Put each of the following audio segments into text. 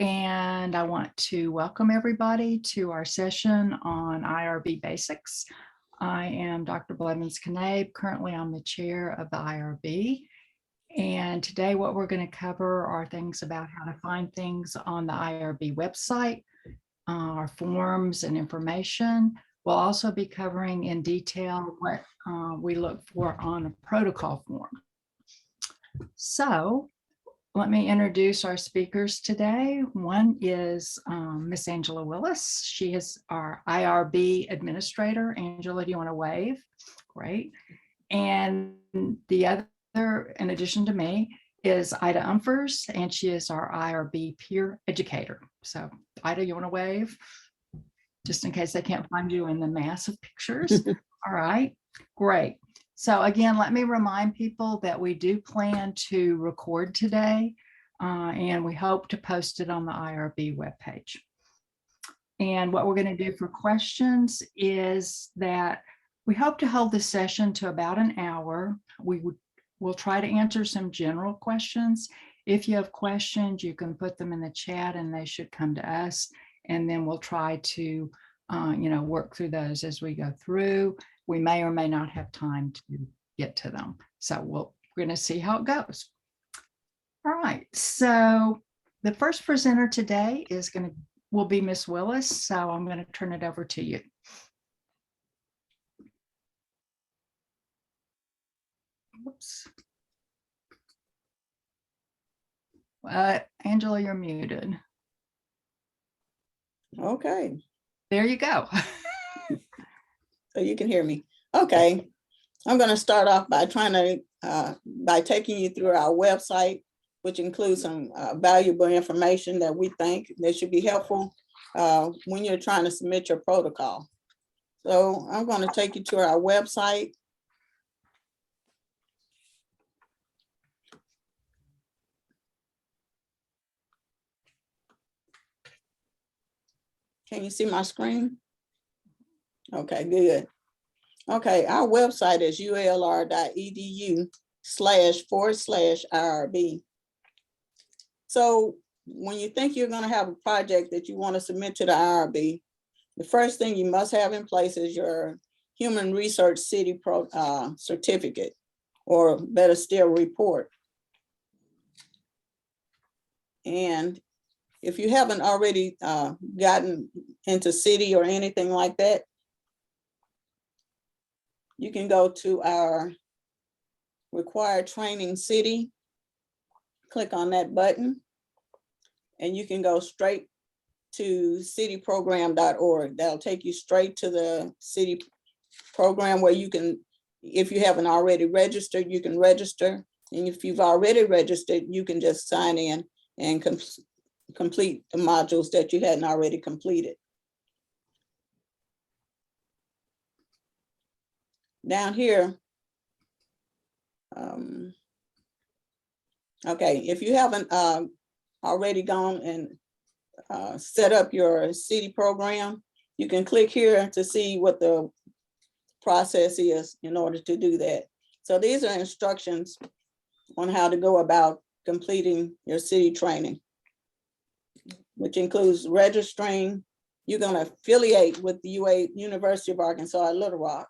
and I want to welcome everybody to our session on IRB Basics. I am Dr. Blevins Knabe. Currently, I'm the chair of the IRB. And today what we're going to cover are things about how to find things on the IRB website, our forms and information. We'll also be covering in detail what we look for on a protocol form. So let me introduce our speakers today. One is Miss Angela Willis. She is our IRB administrator. Angela, do you want to wave? Great. And the other, in addition to me, is Ida Umphers, and she is our IRB peer educator. So Ida, you want to wave? Just in case they can't find you in the mass of pictures. All right, great. So again, let me remind people that we do plan to record today, and we hope to post it on the IRB webpage. And what we're going to do for questions is that we hope to hold this session to about an hour. We'll try to answer some general questions. If you have questions, you can put them in the chat and they should come to us. And then we'll try to, work through those as we go through. We may or may not have time to get to them. So we're going to see how it goes. All right. So the first presenter today will be Miss Willis. So I'm going to turn it over to you. Oops. Angela, you're muted. Okay. There you go. So you can hear me. Okay. I'm going to start off by by taking you through our website, which includes some valuable information that we think that should be helpful when you're trying to submit your protocol. So I'm going to take you to our website. Can you see my screen? Okay, good. Okay, our website is ulr.edu//IRB. So when you think you're going to have a project that you want to submit to the IRB, the first thing you must have in place is your Human Research City certificate, or better still, report. And if you haven't already gotten into city or anything like that, you can go to our required training city, click on that button, and you can go straight to cityprogram.org. That'll take you straight to the city program where you can, if you haven't already registered, you can register. And if you've already registered, you can just sign in and complete the modules that you hadn't already completed. Down here, okay, if you haven't already gone and set up your city program, you can click here to see what the process is in order to do that. So these are instructions on how to go about completing your city training, which includes registering. You're going to affiliate with the University of Arkansas at Little Rock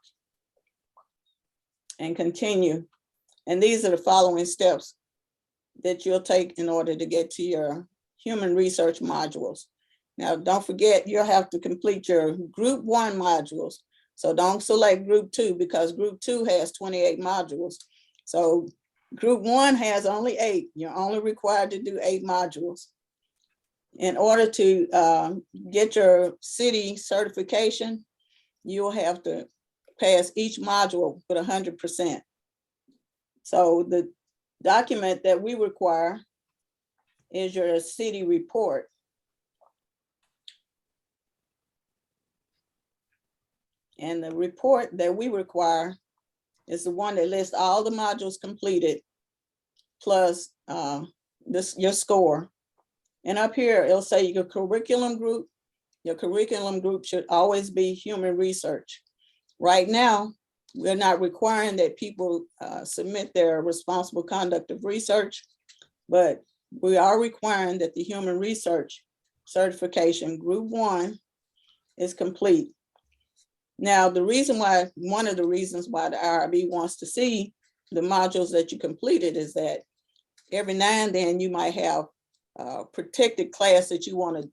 and continue. And these are the following steps that you'll take in order to get to your human research modules. Now, don't forget, you'll have to complete your group 1 modules. So don't select group 2 because group 2 has 28 modules. So group 1 has only 8. You're only required to do 8 modules. In order to get your city certification, you'll have to pass each module with 100%. So the document that we require is your city report. And the report that we require is the one that lists all the modules completed, plus your score. And up here, it'll say your curriculum group. Your curriculum group should always be human research. Right now, we're not requiring that people submit their responsible conduct of research, but we are requiring that the human research certification group 1 is complete. Now, one of the reasons why the IRB wants to see the modules that you completed is that every now and then you might have a protected class that you want to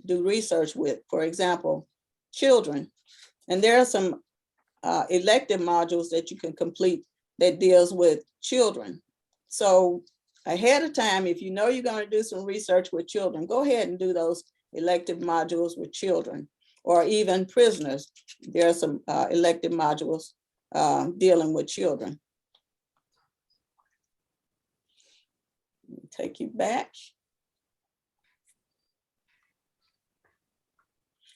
do research with, for example, children. And there are some elective modules that you can complete that deals with children. So ahead of time, if you know you're going to do some research with children, go ahead and do those elective modules with children, or even prisoners. There are some elective modules dealing with children. Take you back.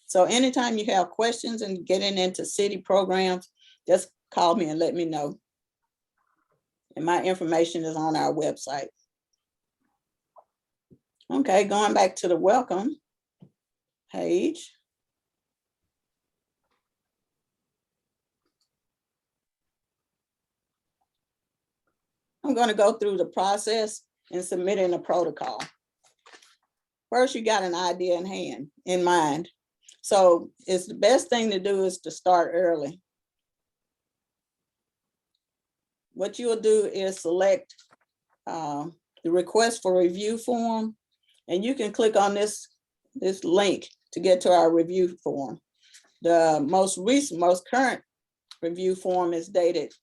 So anytime you have questions and getting into city programs, just call me and let me know. And my information is on our website. Okay, going back to the welcome page. I'm going to go through the process in submitting a protocol. First, you got an idea in mind. So it's the best thing to do is to start early. What you'll do is select the request for review form, and you can click on this link to get to our review form. The most current review form is dated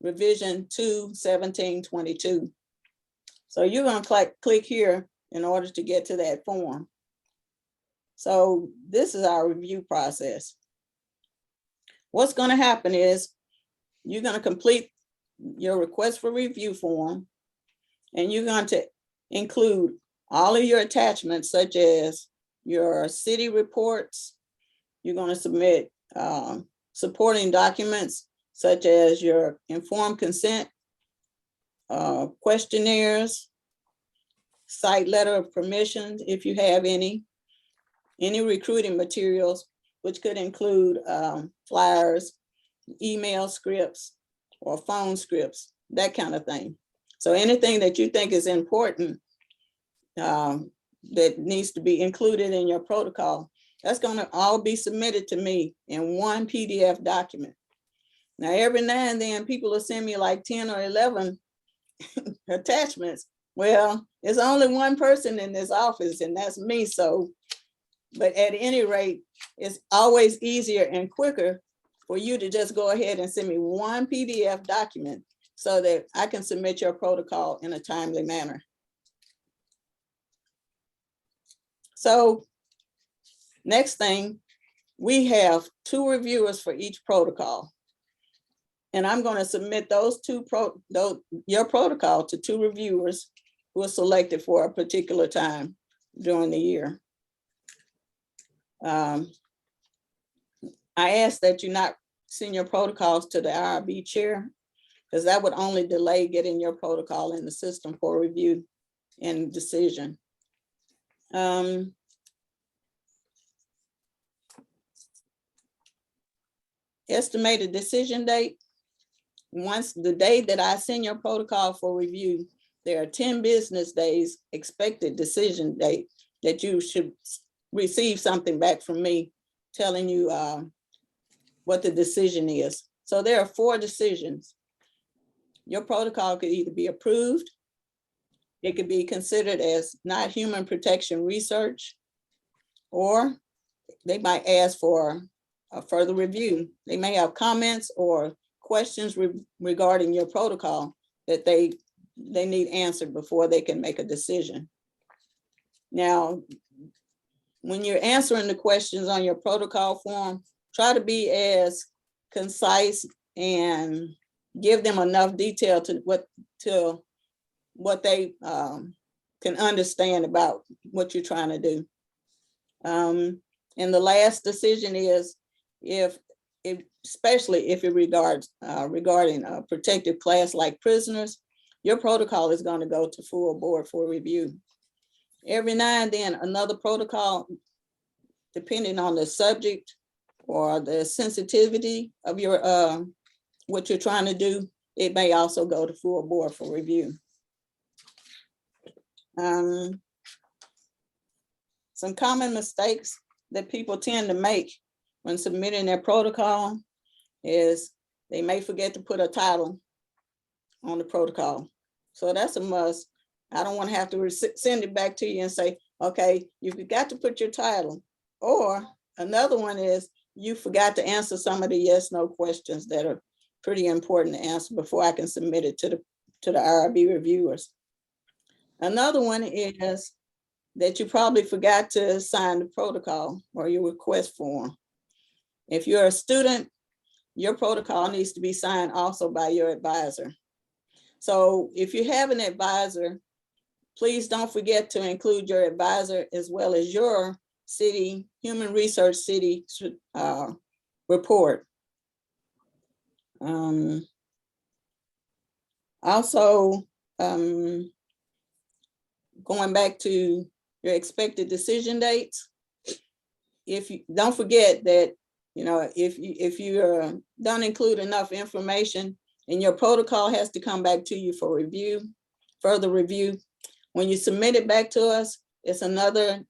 revision 2/17/22. So you're going to click here in order to get to that form. So this is our review process. What's going to happen is you're going to complete your request for review form, and you're going to include all of your attachments, such as your city reports. You're going to submit supporting documents, such as your informed consent, questionnaires, site letter of permission, if you have any recruiting materials, which could include flyers, email scripts, or phone scripts, that kind of thing. So anything that you think is important that needs to be included in your protocol, that's going to all be submitted to me in one PDF document. Now, every now and then people will send me like 10 or 11 attachments. Well, there's only one person in this office, and that's me. So, but at any rate, it's always easier and quicker for you to just go ahead and send me one PDF document so that I can submit your protocol in a timely manner. So next thing, we have 2 reviewers for each protocol. And I'm going to submit your protocol to 2 reviewers who are selected for a particular time during the year. I ask that you not send your protocols to the IRB chair, because that would only delay getting your protocol in the system for review and decision. Estimated decision date. Once the day that I send your protocol for review, there are 10 business days expected decision date that you should receive something back from me telling you what the decision is. So there are 4 decisions. Your protocol could either be approved, it could be considered as not human protection research, or they might ask for a further review. They may have comments or questions regarding your protocol that they need answered before they can make a decision. Now, when you're answering the questions on your protocol form, try to be as concise and give them enough detail to what they can understand about what you're trying to do. And the last decision is especially if it regarding a protected class like prisoners, your protocol is going to go to full board for review. Every now and then another protocol, depending on the subject or the sensitivity of your what you're trying to do, it may also go to full board for review. Some common mistakes that people tend to make when submitting their protocol is they may forget to put a title on the protocol. So that's a must. I don't want to have to send it back to you and say, okay, you forgot to put your title. Or another one is you forgot to answer some of the yes, no questions that are pretty important to answer before I can submit it to the IRB reviewers. Another one is that you probably forgot to sign the protocol or your request form. If you're a student, your protocol needs to be signed also by your advisor. So if you have an advisor, please don't forget to include your advisor as well as your city, human research city report. Also, going back to your expected decision dates, if you don't forget that, you know, if you don't include enough information and your protocol has to come back to you for review, further review, when you submit it back to us, it's another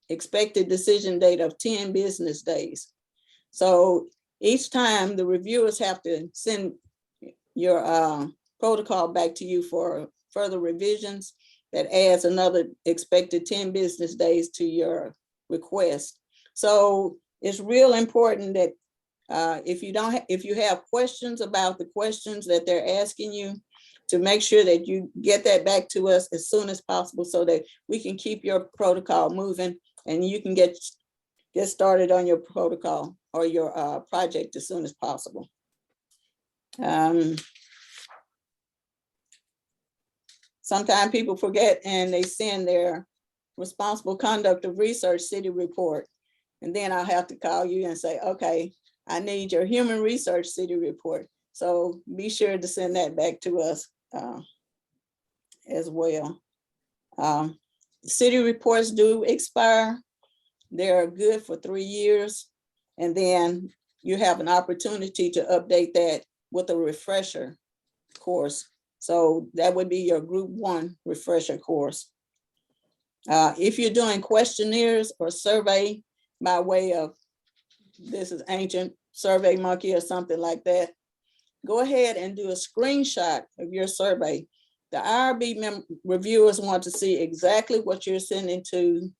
expected decision date of 10 business days. So each time the reviewers have to send your protocol back to you for further revisions, that adds another expected 10 business days to your request. So it's real important that if you have questions about the questions that they're asking you, to make sure that you get that back to us as soon as possible so that we can keep your protocol moving and you can get started on your protocol or your project as soon as possible. Sometimes people forget and they send their responsible conduct of research city report. And then I'll have to call you and say, okay, I need your human research city report. So be sure to send that back to us as well. City reports do expire. They're good for 3 years. And then you have an opportunity to update that with a refresher course. So that would be your group 1 refresher course. If you're doing questionnaires or survey by way of, this is ancient Survey Monkey or something like that, go ahead and do a screenshot of your survey. The IRB reviewers want to see exactly what you're sending to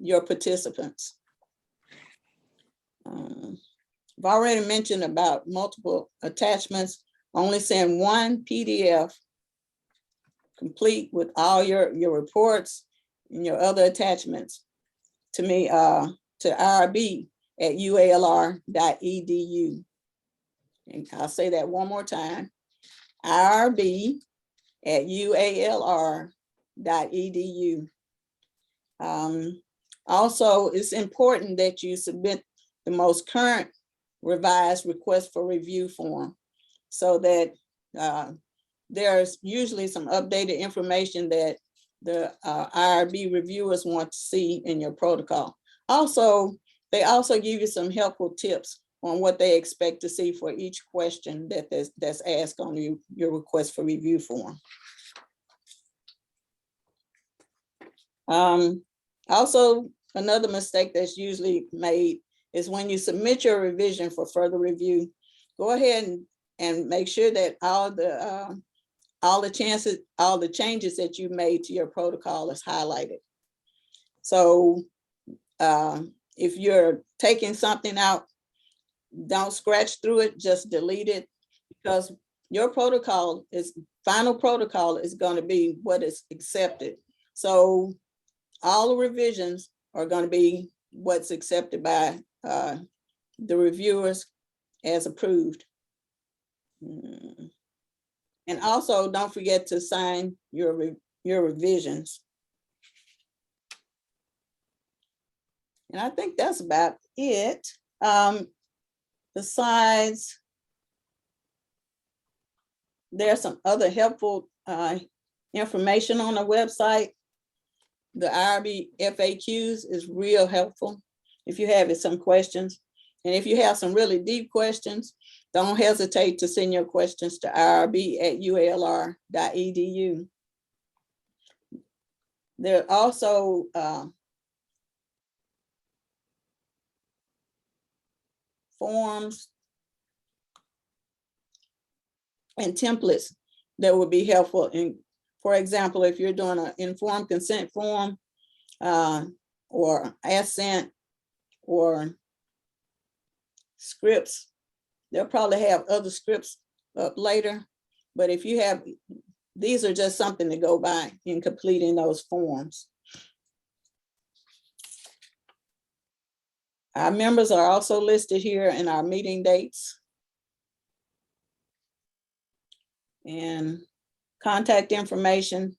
your participants. I've already mentioned about multiple attachments. Only send one PDF complete with all your reports and your other attachments to me, to IRB at ualr.edu. And I'll say that one more time, IRB at ualr.edu. Also, it's important that you submit the most current revised request for review form so that there's usually some updated information that the IRB reviewers want to see in your protocol. Also, they also give you some helpful tips on what they expect to see for each question that's asked on your request for review form. Also, another mistake that's usually made is when you submit your revision for further review, go ahead and make sure that all the changes that you made to your protocol is highlighted. So if you're taking something out, don't scratch through it, just delete it, because your final protocol is going to be what is accepted. So all the revisions are going to be what's accepted by the reviewers as approved. And also don't forget to sign your revisions. And I think that's about it. Besides, there's some other helpful information on the website. The IRB FAQs is real helpful if you have some questions. And if you have some really deep questions, don't hesitate to send your questions to IRB at ualr.edu. There are also forms and templates that would be helpful. In, for example, if you're doing an informed consent form or assent or scripts, they'll probably have other scripts up later. But if you have, these are just something to go by in completing those forms. Our members are also listed here in our meeting dates. And contact information,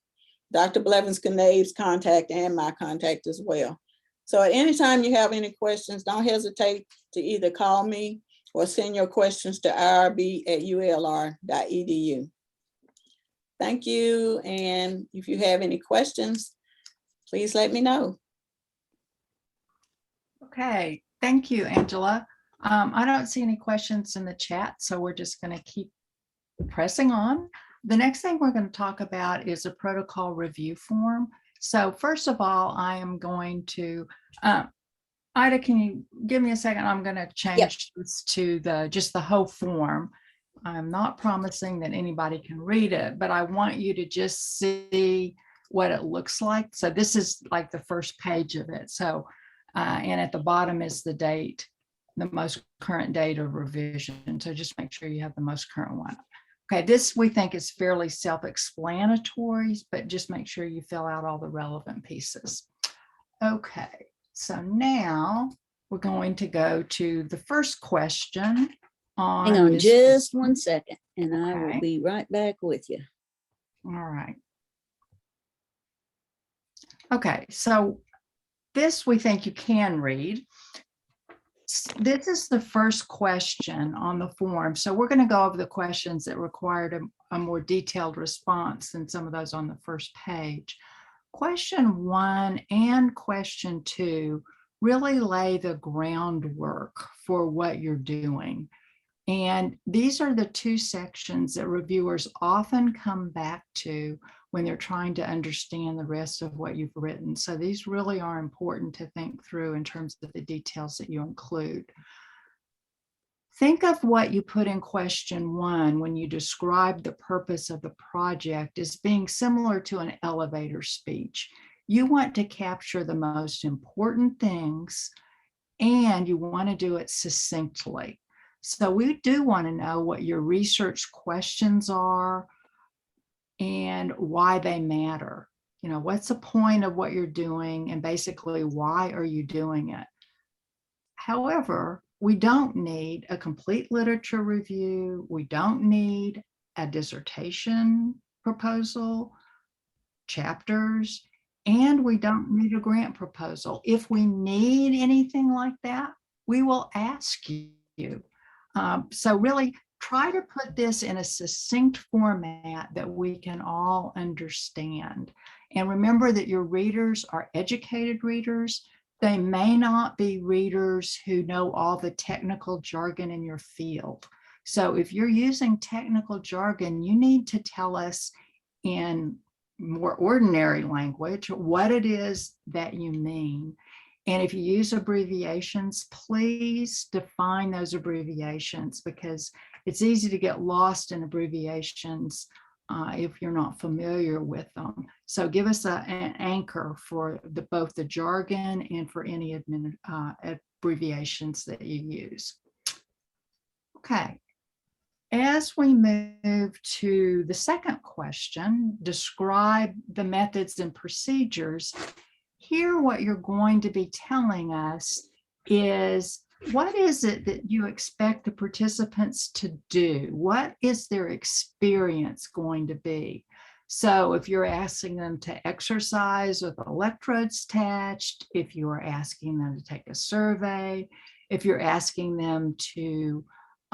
Dr. Blevins Knabe's contact and my contact as well. So at any time you have any questions, don't hesitate to either call me or send your questions to irb@ulr.edu. Thank you. And if you have any questions, please let me know. Okay, thank you, Angela. I don't see any questions in the chat, so we're just going to keep pressing on. The next thing we're going to talk about is a protocol review form. So first of all, I am going to, Ida, can you give me a second? I'm going to change this to just the whole form. I'm not promising that anybody can read it, but I want you to just see what it looks like. So this is like the first page of it. So, and at the bottom is the date, the most current date of revision. So just make sure you have the most current one. Okay, this we think is fairly self-explanatory, but just make sure you fill out all the relevant pieces. Okay, so now we're going to go to the first question. Hang on just 1 second, and I will be right back with you. All right. Okay, so this we think you can read. This is the first question on the form. So we're going to go over the questions that required a more detailed response than some of those on the first page. Question 1 and question 2 really lay the groundwork for what you're doing. And these are the two sections that reviewers often come back to when they're trying to understand the rest of what you've written. So these really are important to think through in terms of the details that you include. Think of what you put in question 1 when you describe the purpose of the project as being similar to an elevator speech. You want to capture the most important things and you want to do it succinctly. So we do want to know what your research questions are and why they matter. You know, what's the point of what you're doing and basically why are you doing it? However, we don't need a complete literature review. We don't need a dissertation proposal, chapters, and we don't need a grant proposal. If we need anything like that, we will ask you. So really try to put this in a succinct format that we can all understand. And remember that your readers are educated readers. They may not be readers who know all the technical jargon in your field. So if you're using technical jargon, you need to tell us in more ordinary language what it is that you mean. And if you use abbreviations, please define those abbreviations because it's easy to get lost in abbreviations if you're not familiar with them. So give us an anchor for both the jargon and for any abbreviations that you use. Okay. As we move to the second question, describe the methods and procedures. Here, what you're going to be telling us is what is it that you expect the participants to do? What is their experience going to be? So if you're asking them to exercise with electrodes attached, if you're asking them to take a survey, if you're asking them to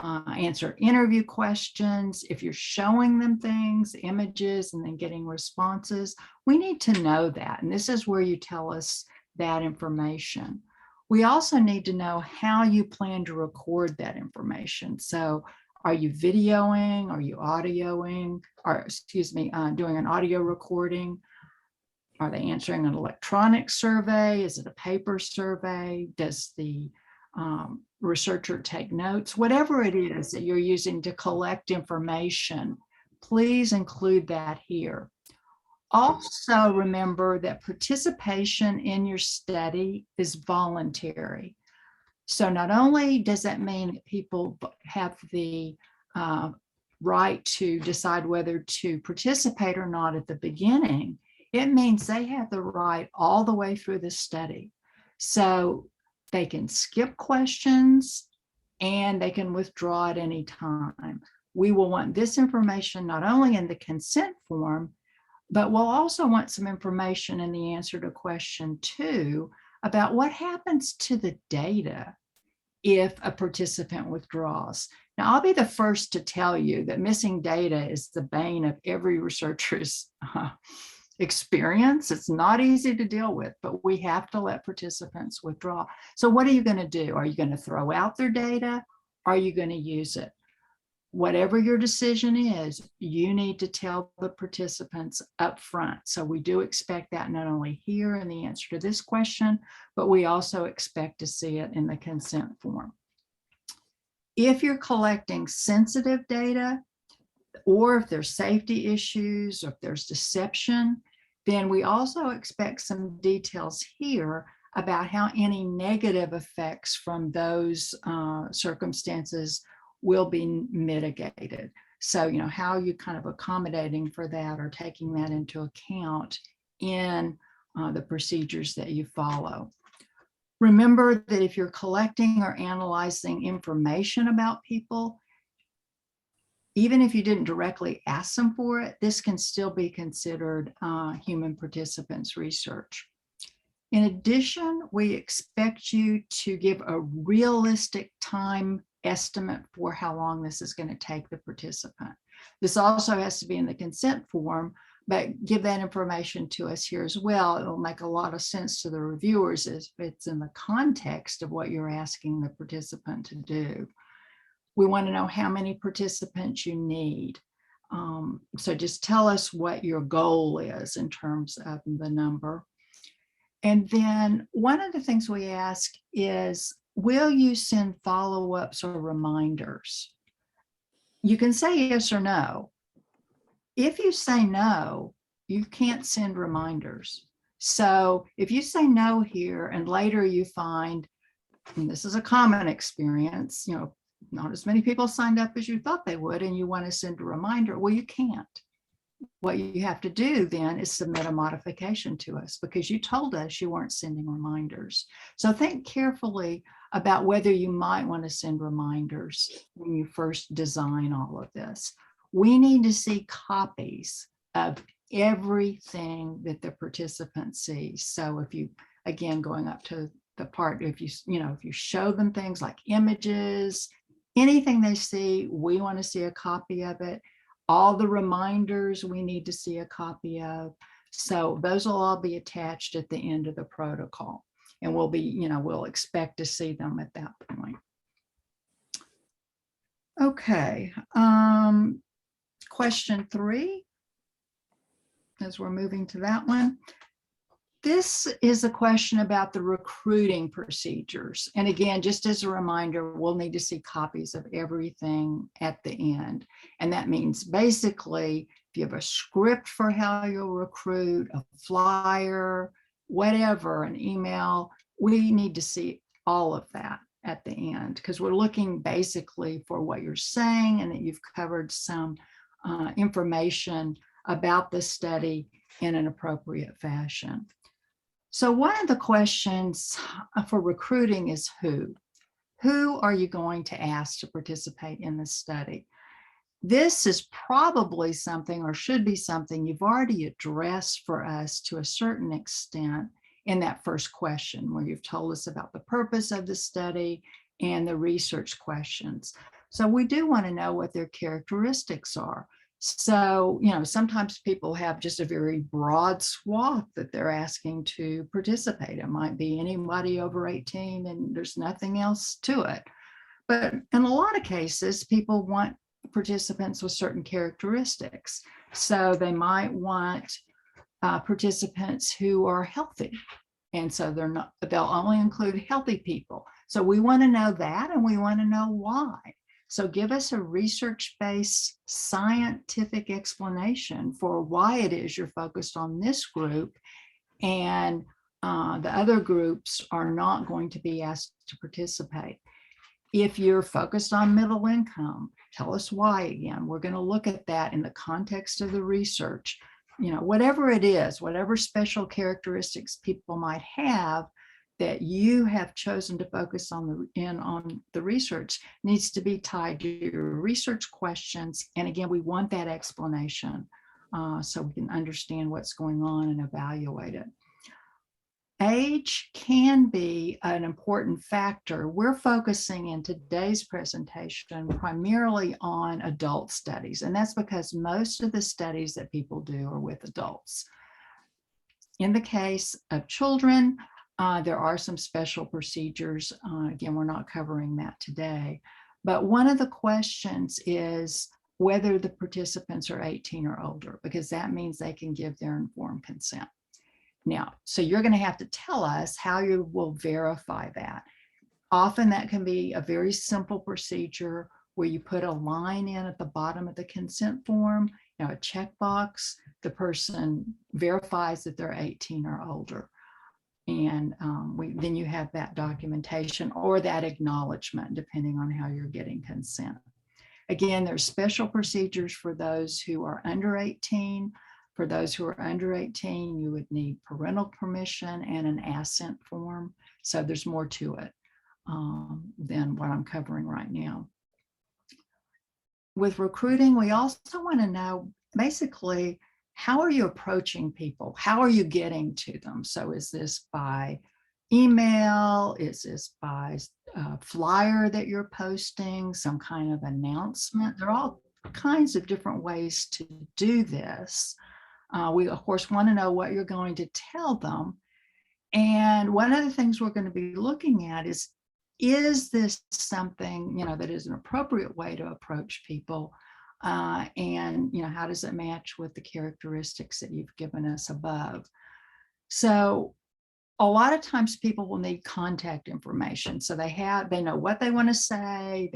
answer interview questions, if you're showing them things, images, and then getting responses, we need to know that. And this is where you tell us that information. We also need to know how you plan to record that information. So are you videoing? Are you audioing? Or excuse me, doing an audio recording? Are they answering an electronic survey? Is it a paper survey? Does the researcher take notes? Whatever it is that you're using to collect information, please include that here. Also remember that participation in your study is voluntary. So not only does that mean that people have the right to decide whether to participate or not at the beginning, it means they have the right all the way through the study. So they can skip questions and they can withdraw at any time. We will want this information not only in the consent form, but we'll also want some information in the answer to question 2 about what happens to the data if a participant withdraws. Now, I'll be the first to tell you that missing data is the bane of every researcher's experience. It's not easy to deal with, but we have to let participants withdraw. So what are you going to do? Are you going to throw out their data? Are you going to use it? Whatever your decision is, you need to tell the participants up front. So we do expect that not only here in the answer to this question, but we also expect to see it in the consent form. If you're collecting sensitive data, or if there's safety issues, or if there's deception, then we also expect some details here about how any negative effects from those circumstances will be mitigated. So, how are you kind of accommodating for that or taking that into account in the procedures that you follow. Remember that if you're collecting or analyzing information about people, even if you didn't directly ask them for it, this can still be considered human participants research. In addition, we expect you to give a realistic time estimate for how long this is going to take the participant. This also has to be in the consent form, but give that information to us here as well. It'll make a lot of sense to the reviewers if it's in the context of what you're asking the participant to do. We want to know how many participants you need. So just tell us what your goal is in terms of the number. And then one of the things we ask is, will you send follow-ups or reminders? You can say yes or no. If you say no, you can't send reminders. So if you say no here and later you find, and this is a common experience, not as many people signed up as you thought they would, and you want to send a reminder, well, you can't. What you have to do then is submit a modification to us because you told us you weren't sending reminders. So think carefully about whether you might want to send reminders when you first design all of this. We need to see copies of everything that the participant sees. So if you, again, going up to the part, if you show them things like images, anything they see, we want to see a copy of it. All the reminders we need to see a copy of. So those will all be attached at the end of the protocol. And we'll expect to see them at that point. Okay. Question 3, as we're moving to that one. This is a question about the recruiting procedures. And again, just as a reminder, we'll need to see copies of everything at the end. And that means basically, if you have a script for how you'll recruit, a flyer, whatever, an email, we need to see all of that at the end because we're looking basically for what you're saying and that you've covered some information about the study in an appropriate fashion. So one of the questions for recruiting is who? Who are you going to ask to participate in the study? This is probably something or should be something you've already addressed for us to a certain extent in that first question where you've told us about the purpose of the study and the research questions. So we do want to know what their characteristics are. So, sometimes people have just a very broad swath that they're asking to participate. It might be anybody over 18 and there's nothing else to it. But in a lot of cases, people want participants with certain characteristics. So they might want participants who are healthy. And so they'll only include healthy people. So we want to know that, and we want to know why. So give us a research-based scientific explanation for why it is you're focused on this group, and the other groups are not going to be asked to participate. If you're focused on middle income, tell us why again. We're going to look at that in the context of the research. Whatever it is, whatever special characteristics people might have that you have chosen to focus on the research needs to be tied to your research questions. And again, we want that explanation so we can understand what's going on and evaluate it. Age can be an important factor. We're focusing in today's presentation primarily on adult studies, and that's because most of the studies that people do are with adults. In the case of children, there are some special procedures. Again, we're not covering that today, but one of the questions is whether the participants are 18 or older, because that means they can give their informed consent. Now, so you're going to have to tell us how you will verify that. Often that can be a very simple procedure where you put a line in at the bottom of the consent form, a checkbox. The person verifies that they're 18 or older. And then you have that documentation or that acknowledgement, depending on how you're getting consent. Again, there's special procedures for those who are under 18. For those who are under 18, you would need parental permission and an assent form. So there's more to it than what I'm covering right now. With recruiting, we also want to know basically, how are you approaching people? How are you getting to them? So is this by email? Is this by a flyer that you're posting, some kind of announcement? There are all kinds of different ways to do this. We, of course, want to know what you're going to tell them. And one of the things we're going to be looking at is this something, that is an appropriate way to approach people? And, how does it match with the characteristics that you've given us above? So a lot of times people will need contact information. So they know what they want to say.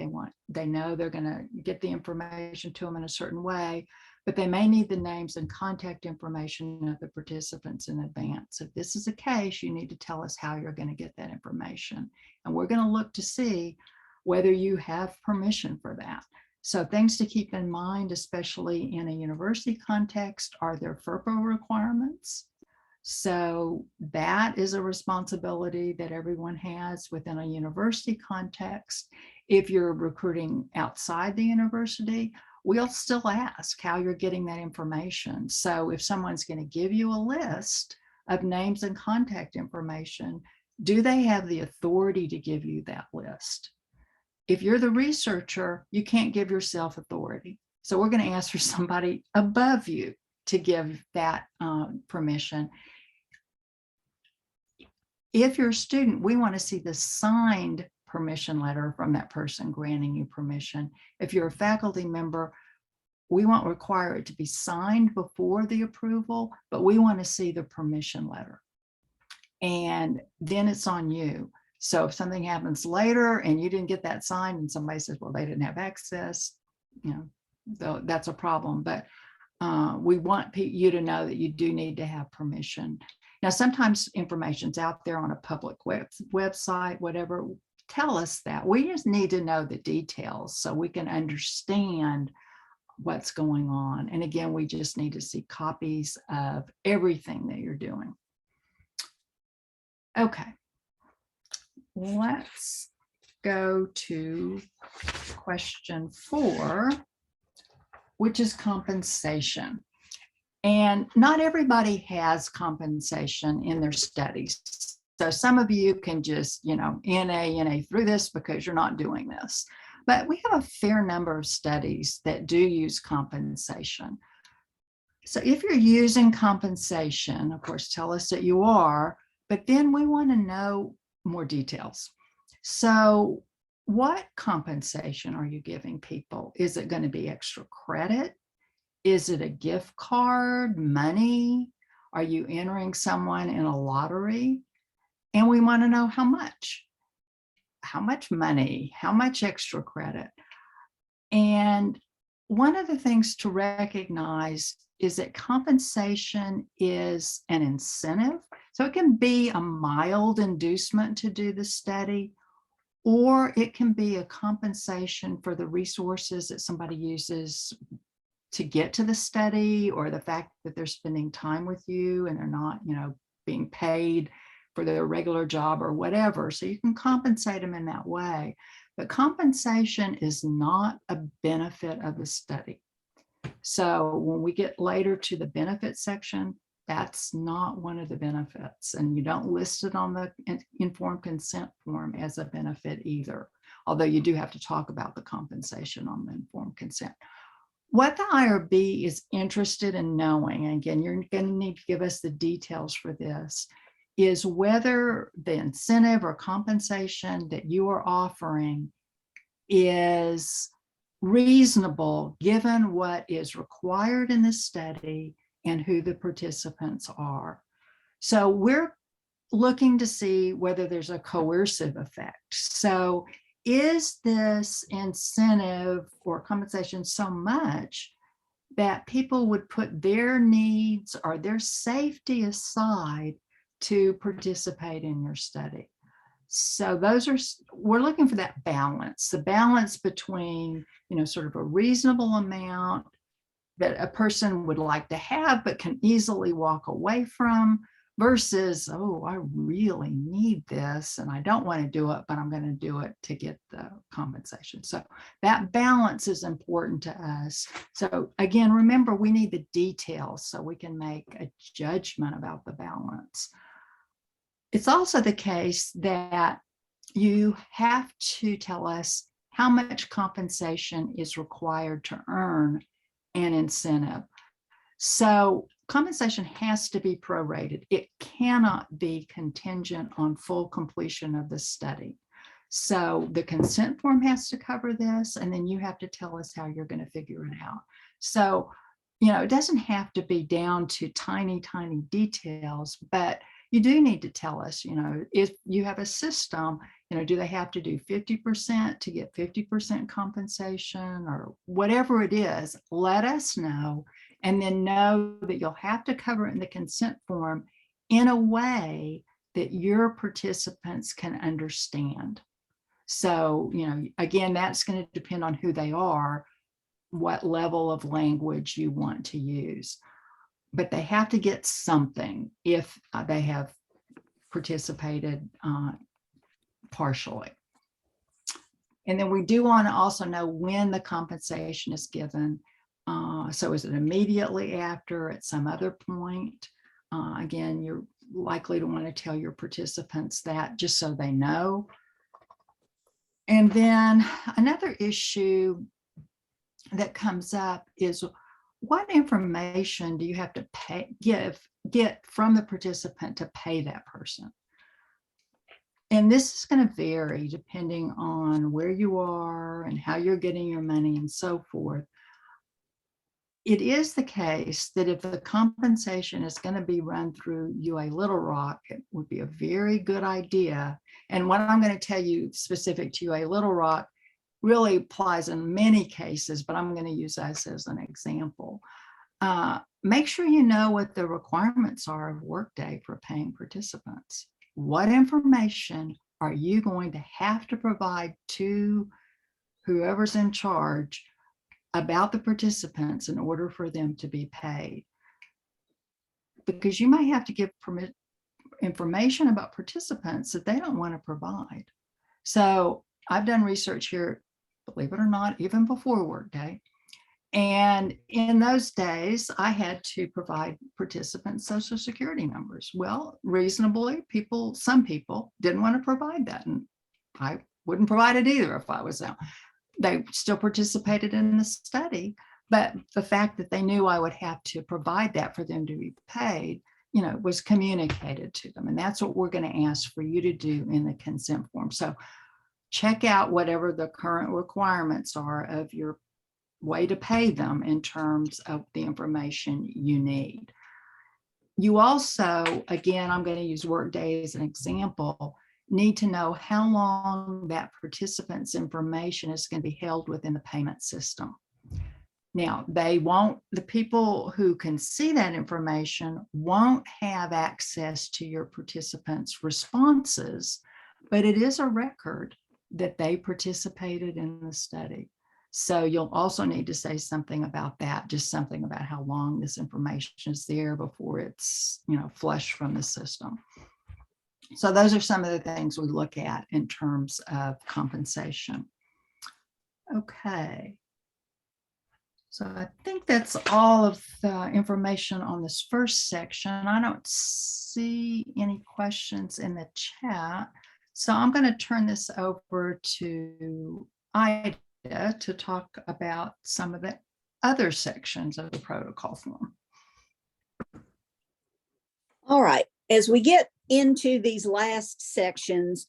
They know they're going to get the information to them in a certain way, but they may need the names and contact information of the participants in advance. If this is the case, you need to tell us how you're going to get that information. And we're going to look to see whether you have permission for that. So things to keep in mind, especially in a university context, are there FERPA requirements? So that is a responsibility that everyone has within a university context. If you're recruiting outside the university, we'll still ask how you're getting that information. So if someone's going to give you a list of names and contact information, do they have the authority to give you that list? If you're the researcher, you can't give yourself authority. So we're going to ask for somebody above you to give that permission. If you're a student, we want to see the signed permission letter from that person granting you permission. If you're a faculty member, we won't require it to be signed before the approval, but we want to see the permission letter. And then it's on you. So if something happens later and you didn't get that signed and somebody says, well, they didn't have access, that's a problem. But we want you to know that you do need to have permission. Now, sometimes information's out there on a public website, whatever. Tell us that. We just need to know the details so we can understand what's going on. And again, we just need to see copies of everything that you're doing. Okay. Let's go to question 4, which is compensation. And not everybody has compensation in their studies. So some of you can just, NA through this because you're not doing this. But we have a fair number of studies that do use compensation. So if you're using compensation, of course, tell us that you are, but then we want to know more details. So what compensation are you giving people? Is it going to be extra credit? Is it a gift card, money? Are you entering someone in a lottery? And we want to know how much money, how much extra credit. And one of the things to recognize is that compensation is an incentive. So it can be a mild inducement to do the study, or it can be a compensation for the resources that somebody uses to get to the study, or the fact that they're spending time with you and they're not, being paid for their regular job or whatever. So you can compensate them in that way. But compensation is not a benefit of the study. So when we get later to the benefit section, that's not one of the benefits. And you don't list it on the informed consent form as a benefit either, although you do have to talk about the compensation on the informed consent. What the IRB is interested in knowing, and again, you're going to need to give us the details for this, is whether the incentive or compensation that you are offering is reasonable given what is required in the study and who the participants are. So we're looking to see whether there's a coercive effect. So is this incentive or compensation so much that people would put their needs or their safety aside to participate in your study? So we're looking for that balance, the balance between, sort of a reasonable amount that a person would like to have, but can easily walk away from, versus, oh, I really need this and I don't want to do it, but I'm going to do it to get the compensation. So that balance is important to us. So again, remember, we need the details so we can make a judgment about the balance. It's also the case that you have to tell us how much compensation is required to earn an incentive. So compensation has to be prorated. It cannot be contingent on full completion of the study. So the consent form has to cover this, and then you have to tell us how you're going to figure it out. So, it doesn't have to be down to tiny, tiny details, but you do need to tell us, if you have a system, do they have to do 50% to get 50% compensation or whatever it is? Let us know, and then know that you'll have to cover it in the consent form in a way that your participants can understand. So, again, that's going to depend on who they are, what level of language you want to use. But they have to get something if they have participated partially. And then we do want to also know when the compensation is given. So is it immediately after, at some other point? Again, you're likely to want to tell your participants that just so they know. And then another issue that comes up is, what information do you have to get from the participant to pay that person? And this is going to vary depending on where you are and how you're getting your money and so forth. It is the case that if the compensation is going to be run through UA Little Rock, it would be a very good idea. And what I'm going to tell you specific to UA Little Rock really applies in many cases, but I'm going to use us as an example. Make sure you know what the requirements are of Workday for paying participants. What information are you going to have to provide to whoever's in charge about the participants in order for them to be paid? Because you might have to give information about participants that they don't want to provide. So I've done research here, believe it or not, even before Workday. And in those days, I had to provide participants' social security numbers. Well, reasonably, some people didn't want to provide that. And I wouldn't provide it either if I was them. They still participated in the study, but the fact that they knew I would have to provide that for them to be paid, was communicated to them. And that's what we're going to ask for you to do in the consent form. So check out whatever the current requirements are of your way to pay them in terms of the information you need. You also, again, I'm going to use Workday as an example, need to know how long that participant's information is going to be held within the payment system. Now, the people who can see that information won't have access to your participants' responses, but it is a record that they participated in the study. So you'll also need to say something about that, just something about how long this information is there before it's, flushed from the system. So those are some of the things we look at in terms of compensation. Okay. So I think that's all of the information on this first section. I don't see any questions in the chat. So I'm going to turn this over to Ida to talk about some of the other sections of the protocol form. All right. As we get into these last sections,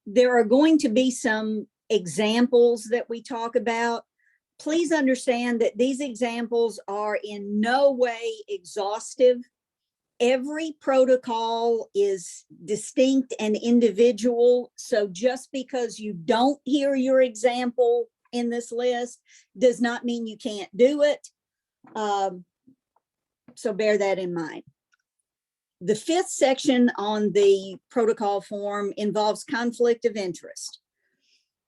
there are going to be some examples that we talk about. Please understand that these examples are in no way exhaustive. Every protocol is distinct and individual. So just because you don't hear your example in this list does not mean you can't do it. So bear that in mind. The fifth section on the protocol form involves conflict of interest.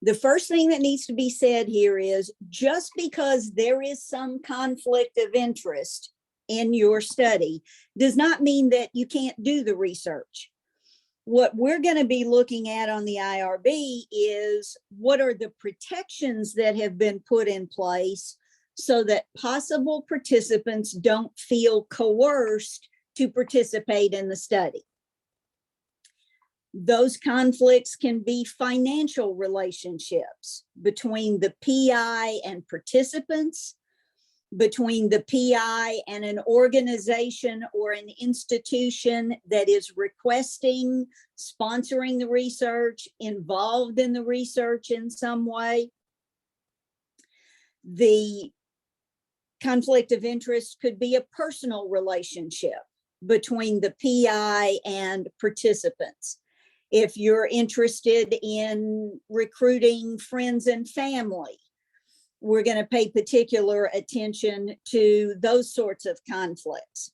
The first thing that needs to be said here is just because there is some conflict of interest in your study does not mean that you can't do the research. What we're going to be looking at on the IRB is what are the protections that have been put in place so that possible participants don't feel coerced to participate in the study. Those conflicts can be financial relationships between the PI and participants, between the PI and an organization or an institution that is requesting, sponsoring the research, involved in the research in some way. The conflict of interest could be a personal relationship between the PI and participants. If you're interested in recruiting friends and family, we're going to pay particular attention to those sorts of conflicts.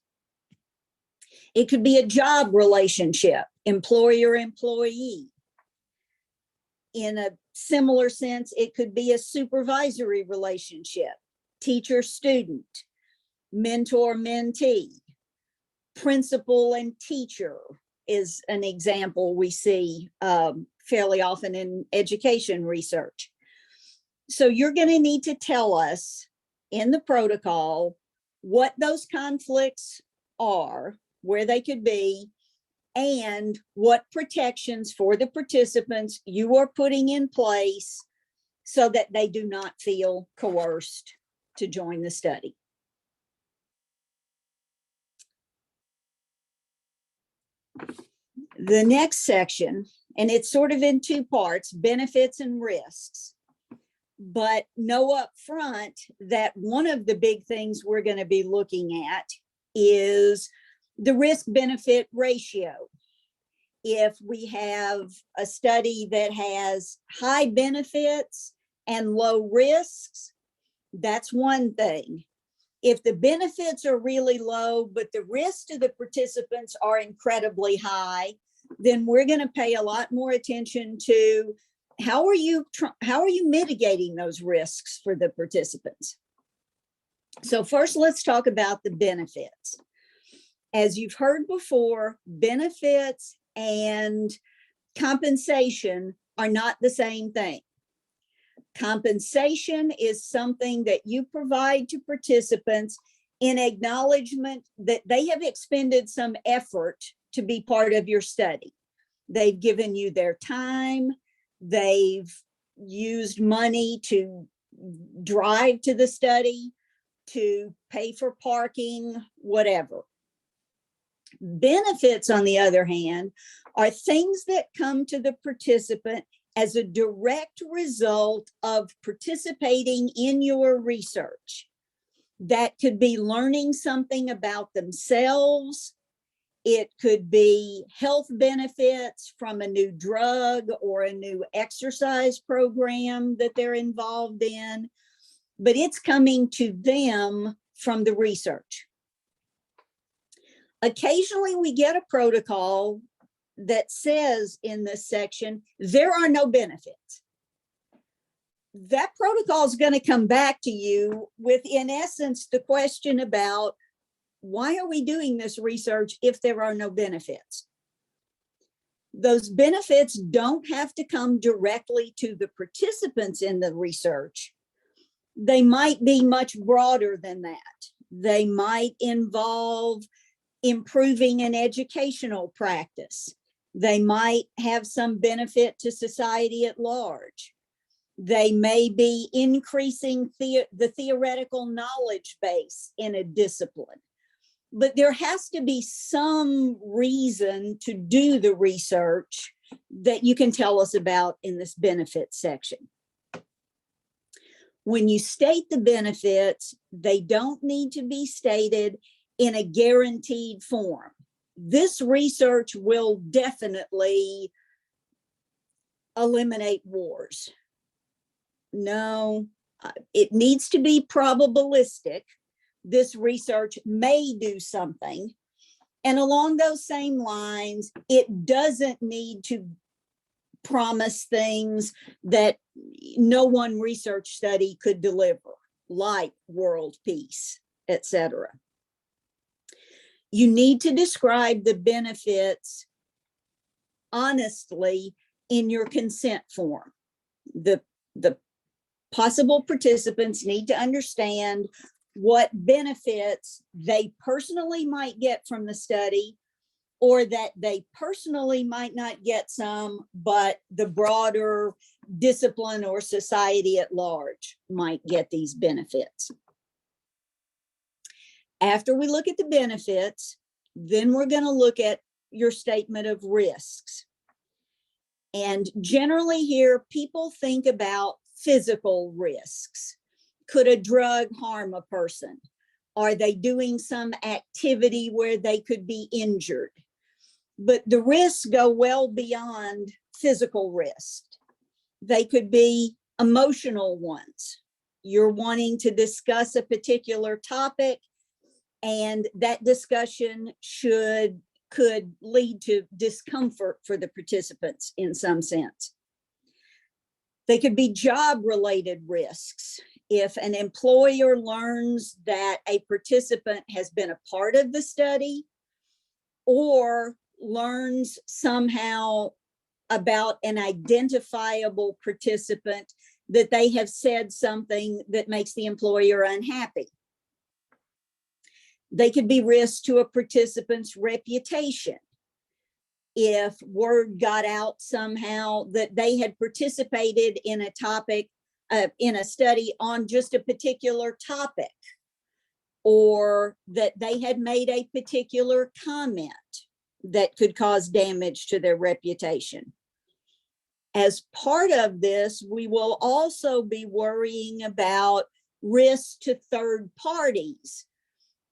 It could be a job relationship, employer-employee. In a similar sense, it could be a supervisory relationship, teacher-student, mentor-mentee, principal and teacher is an example we see fairly often in education research. So you're going to need to tell us in the protocol what those conflicts are, where they could be, and what protections for the participants you are putting in place so that they do not feel coerced to join the study. The next section, and it's sort of in two parts, benefits and risks. But know up front that one of the big things we're going to be looking at is the risk-benefit ratio. If we have a study that has high benefits and low risks, that's one thing. If the benefits are really low, but the risks to the participants are incredibly high, then we're going to pay a lot more attention to how are you mitigating those risks for the participants. So first, let's talk about the benefits. As you've heard before, benefits and compensation are not the same thing. Compensation is something that you provide to participants in acknowledgement that they have expended some effort to be part of your study. They've given you their time, they've used money to drive to the study, to pay for parking, whatever. Benefits, on the other hand, are things that come to the participant as a direct result of participating in your research. That could be learning something about themselves, It could be health benefits from a new drug or a new exercise program that they're involved in, but it's coming to them from the research. Occasionally we get a protocol that says in this section, there are no benefits. That protocol is going to come back to you with, in essence, the question about, why are we doing this research if there are no benefits? Those benefits don't have to come directly to the participants in the research. They might be much broader than that. They might involve improving an educational practice. They might have some benefit to society at large. They may be increasing the theoretical knowledge base in a discipline. But there has to be some reason to do the research that you can tell us about in this benefits section. When you state the benefits, they don't need to be stated in a guaranteed form. This research will definitely eliminate wars. No, it needs to be probabilistic. This research may do something. And along those same lines, it doesn't need to promise things that no one research study could deliver, like world peace, etc. You need to describe the benefits honestly in your consent form. The possible participants need to understand what benefits they personally might get from the study, or that they personally might not get some, but the broader discipline or society at large might get these benefits. After we look at the benefits, then we're going to look at your statement of risks. And generally here, people think about physical risks. Could a drug harm a person? Are they doing some activity where they could be injured? But the risks go well beyond physical risk. They could be emotional ones. You're wanting to discuss a particular topic, and that discussion could lead to discomfort for the participants in some sense. They could be job-related risks. If an employer learns that a participant has been a part of the study, or learns somehow about an identifiable participant that they have said something that makes the employer unhappy. They could be risks to a participant's reputation. If word got out somehow that they had participated in a topic, in a study on just a particular topic, or that they had made a particular comment that could cause damage to their reputation. As part of this, we will also be worrying about risks to third parties.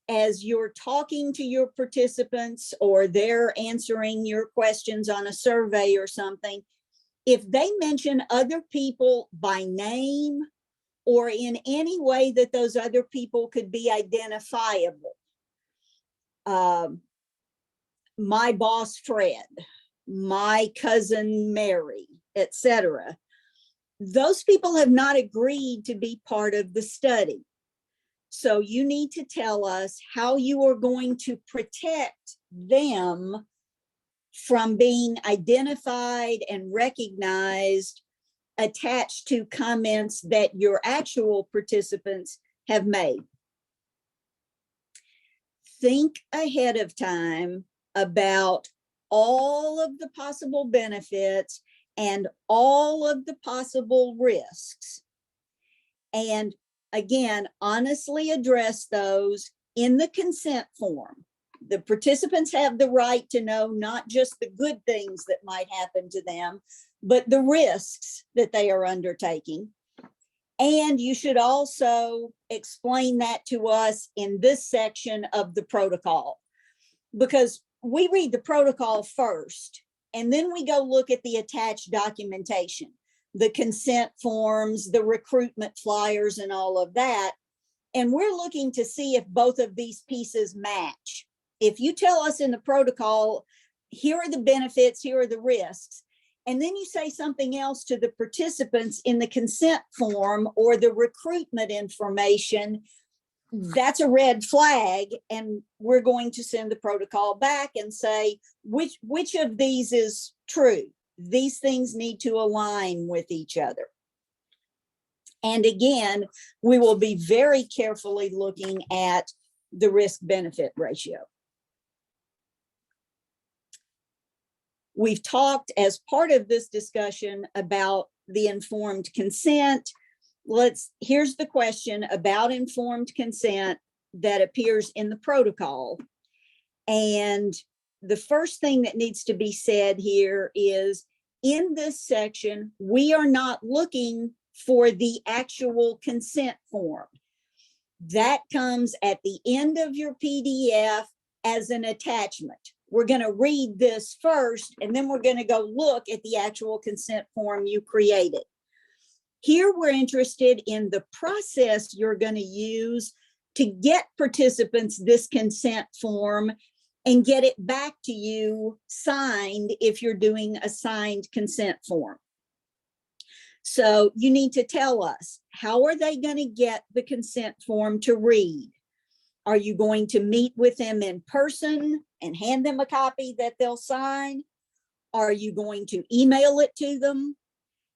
As you're talking to your participants, or they're answering your questions on a survey or something, if they mention other people by name or in any way that those other people could be identifiable, my boss Fred, my cousin Mary, etc., those people have not agreed to be part of the study. So you need to tell us how you are going to protect them from being identified and recognized attached to comments that your actual participants have made. Think ahead of time about all of the possible benefits and all of the possible risks. And again, honestly address those in the consent form. The participants have the right to know not just the good things that might happen to them, but the risks that they are undertaking. And you should also explain that to us in this section of the protocol, because we read the protocol first, and then we go look at the attached documentation, the consent forms, the recruitment flyers, and all of that. And we're looking to see if both of these pieces match. If you tell us in the protocol, here are the benefits, here are the risks, and then you say something else to the participants in the consent form or the recruitment information, that's a red flag, and we're going to send the protocol back and say, which of these is true? These things need to align with each other. And again, we will be very carefully looking at the risk-benefit ratio. We've talked as part of this discussion about the informed consent. Here's the question about informed consent that appears in the protocol. And the first thing that needs to be said here is, in this section, we are not looking for the actual consent form. That comes at the end of your PDF as an attachment. We're going to read this first, and then we're going to go look at the actual consent form you created. Here, we're interested in the process you're going to use to get participants this consent form and get it back to you signed if you're doing a signed consent form. So you need to tell us, how are they going to get the consent form to read? Are you going to meet with them in person and hand them a copy that they'll sign? Are you going to email it to them?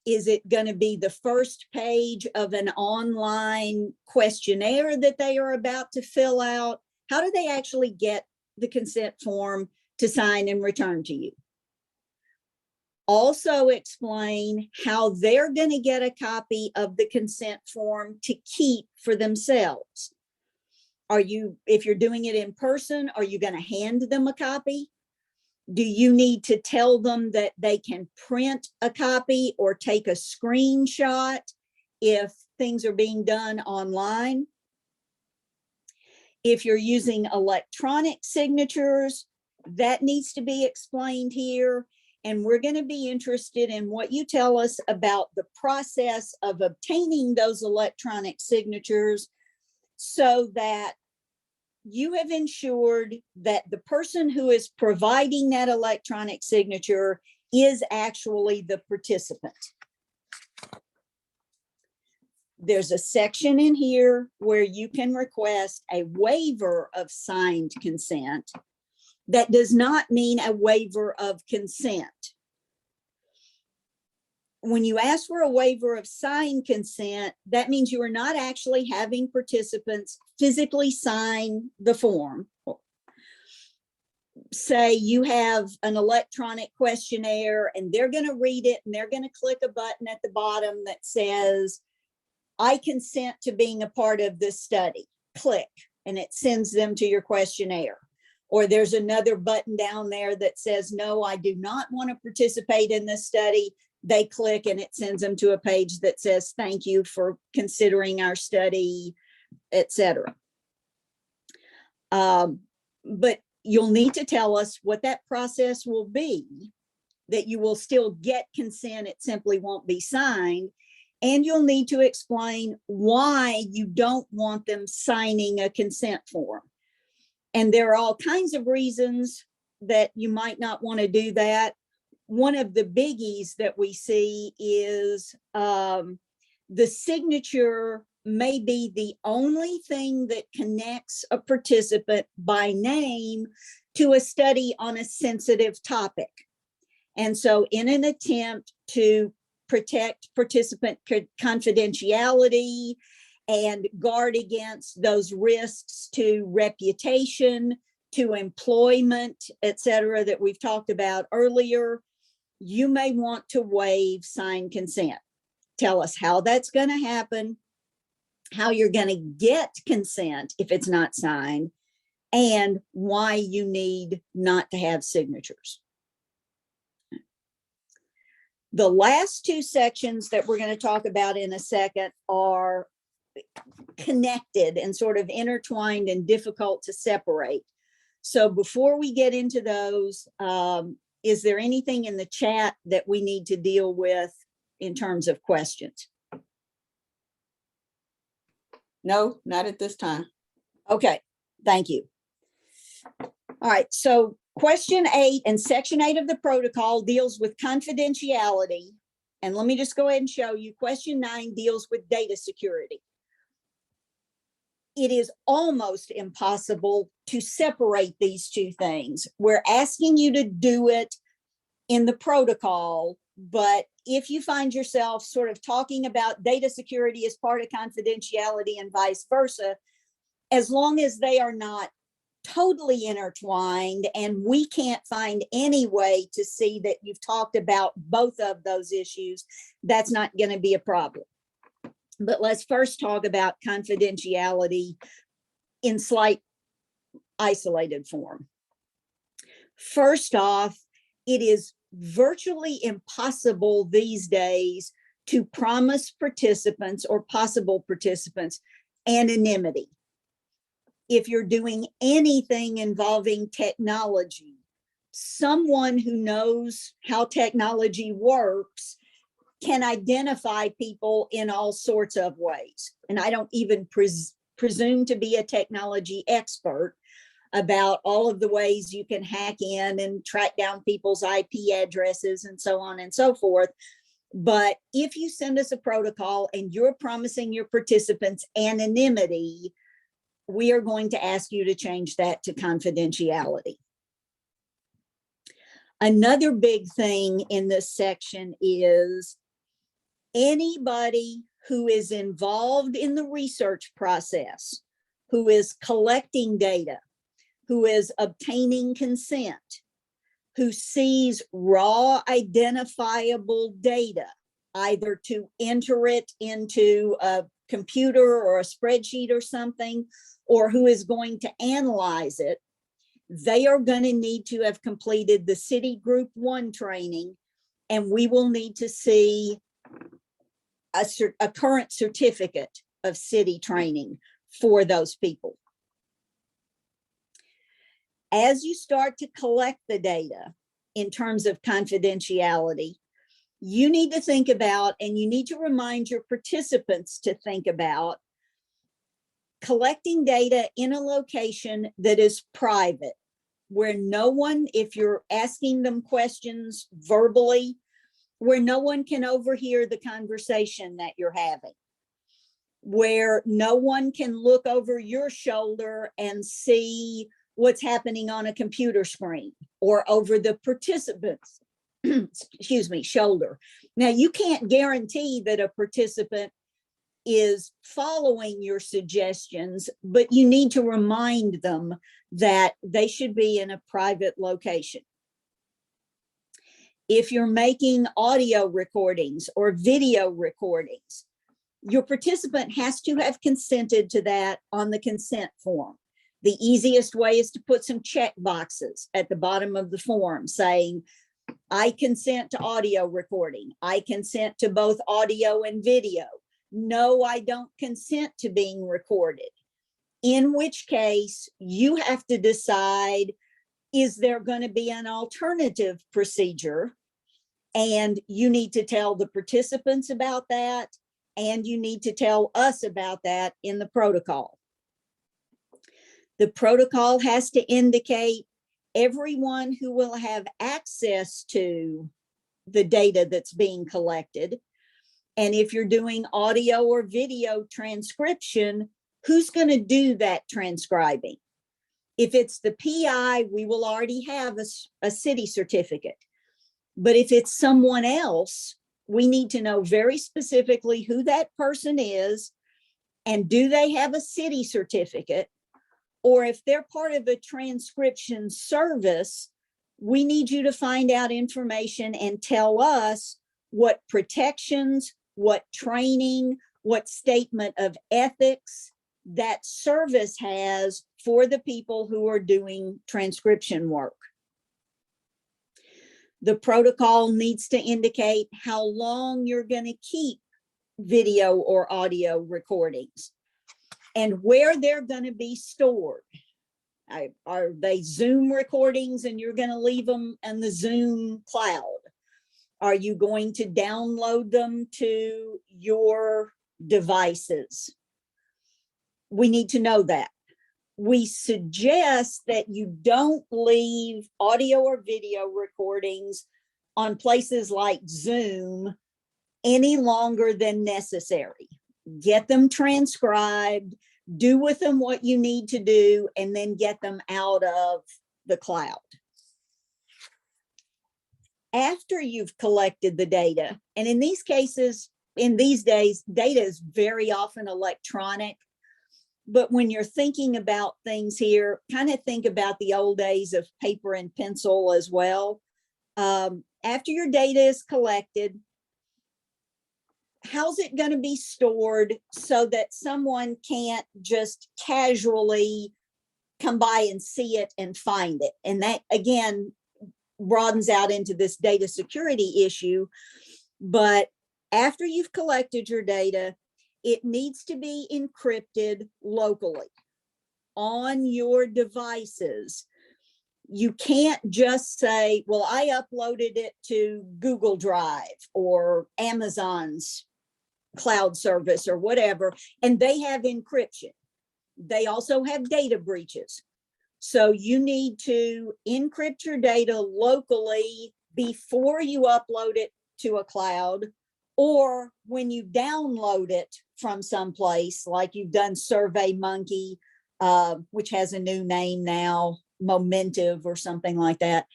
Is it going to be the first page of an online questionnaire that they are about to fill out? How do they actually get the consent form to sign and return to you? Also explain how they're going to get a copy of the consent form to keep for themselves. If you're doing it in person, are you going to hand them a copy? Do you need to tell them that they can print a copy or take a screenshot if things are being done online? If you're using electronic signatures, that needs to be explained here. And we're going to be interested in what you tell us about the process of obtaining those electronic signatures, so that you have ensured that the person who is providing that electronic signature is actually the participant. There's a section in here where you can request a waiver of signed consent. That does not mean a waiver of consent. When you ask for a waiver of signed consent, that means you are not actually having participants physically sign the form. Say you have an electronic questionnaire and they're going to read it and they're going to click a button at the bottom that says, I consent to being a part of this study. Click, and it sends them to your questionnaire. Or there's another button down there that says, no, I do not want to participate in this study. They click and it sends them to a page that says, thank you for considering our study, etc. But you'll need to tell us what that process will be, that you will still get consent, it simply won't be signed. And you'll need to explain why you don't want them signing a consent form. And there are all kinds of reasons that you might not want to do that. One of the biggies that we see is the signature may be the only thing that connects a participant by name to a study on a sensitive topic. And so in an attempt to protect participant confidentiality and guard against those risks to reputation, to employment, et cetera, that we've talked about earlier, you may want to waive signed consent. Tell us how that's going to happen, how you're going to get consent if it's not signed, and why you need not to have signatures. The last two sections that we're going to talk about in a second are connected and sort of intertwined and difficult to separate. So before we get into those, is there anything in the chat that we need to deal with in terms of questions? No, not at this time. Okay, thank you. All right, so question 8 and section 8 of the protocol deals with confidentiality. And let me just go ahead and show you. Question 9 deals with data security. It is almost impossible to separate these two things. We're asking you to do it in the protocol, but if you find yourself sort of talking about data security as part of confidentiality and vice versa, as long as they are not totally intertwined and we can't find any way to see that you've talked about both of those issues, that's not going to be a problem. But let's first talk about confidentiality in slight isolated form. First off, it is virtually impossible these days to promise participants or possible participants anonymity. If you're doing anything involving technology, someone who knows how technology works can identify people in all sorts of ways. And I don't even presume to be a technology expert about all of the ways you can hack in and track down people's IP addresses and so on and so forth. But if you send us a protocol and you're promising your participants anonymity, we are going to ask you to change that to confidentiality. Another big thing in this section is anybody who is involved in the research process, who is collecting data, who is obtaining consent, who sees raw identifiable data, either to enter it into a computer or a spreadsheet or something, or who is going to analyze it, they are going to need to have completed the City Group 1 training, and we will need to see a current certificate of city training for those people. As you start to collect the data in terms of confidentiality, you need to think about, and you need to remind your participants to think about, collecting data in a location that is private, where no one, if you're asking them questions verbally, where no one can overhear the conversation that you're having, where no one can look over your shoulder and see what's happening on a computer screen or over the participants, excuse me, shoulder. Now, you can't guarantee that a participant is following your suggestions, but you need to remind them that they should be in a private location. If you're making audio recordings or video recordings, your participant has to have consented to that on the consent form. The easiest way is to put some check boxes at the bottom of the form saying, I consent to audio recording. I consent to both audio and video. No, I don't consent to being recorded. In which case, you have to decide, is there going to be an alternative procedure? And you need to tell the participants about that, and you need to tell us about that in the protocol. The protocol has to indicate everyone who will have access to the data that's being collected. And if you're doing audio or video transcription, who's going to do that transcribing? If it's the PI, we will already have a city certificate. But if it's someone else, we need to know very specifically who that person is, and do they have a city certificate? Or if they're part of a transcription service, we need you to find out information and tell us what protections, what training, what statement of ethics that service has for the people who are doing transcription work. The protocol needs to indicate how long you're going to keep video or audio recordings and where they're going to be stored. Are they Zoom recordings and you're going to leave them in the Zoom cloud? Are you going to download them to your devices? We need to know that. We suggest that you don't leave audio or video recordings on places like Zoom any longer than necessary. Get them transcribed, do with them what you need to do, and then get them out of the cloud. After you've collected the data, and in these cases, in these days, data is very often electronic. But when you're thinking about things here, kind of think about the old days of paper and pencil as well. After your data is collected, how's it going to be stored so that someone can't just casually come by and see it and find it? And that, again, broadens out into this data security issue. But after you've collected your data, it needs to be encrypted locally on your devices. You can't just say, well, I uploaded it to Google Drive or Amazon's cloud service or whatever, and they have encryption. They also have data breaches. So you need to encrypt your data locally before you upload it to a cloud, or when you download it from someplace, like you've done SurveyMonkey, which has a new name now, Momentive or something like that.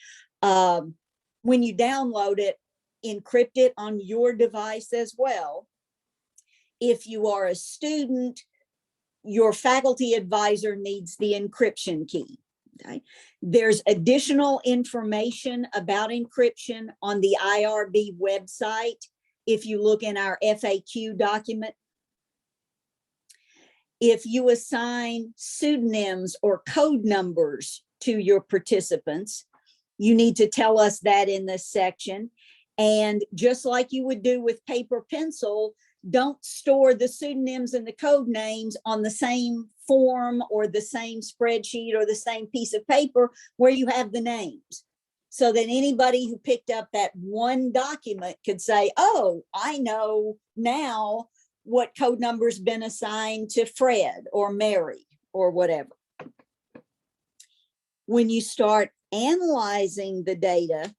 When you download it, encrypt it on your device as well. If you are a student, your faculty advisor needs the encryption key. Okay. There's additional information about encryption on the IRB website. If you look in our FAQ document, if you assign pseudonyms or code numbers to your participants, you need to tell us that in this section. And just like you would do with paper pencil, don't store the pseudonyms and the code names on the same form or the same spreadsheet or the same piece of paper where you have the names. So that anybody who picked up that one document could say, oh, I know now what code number's been assigned to Fred or Mary or whatever. When you start analyzing the data,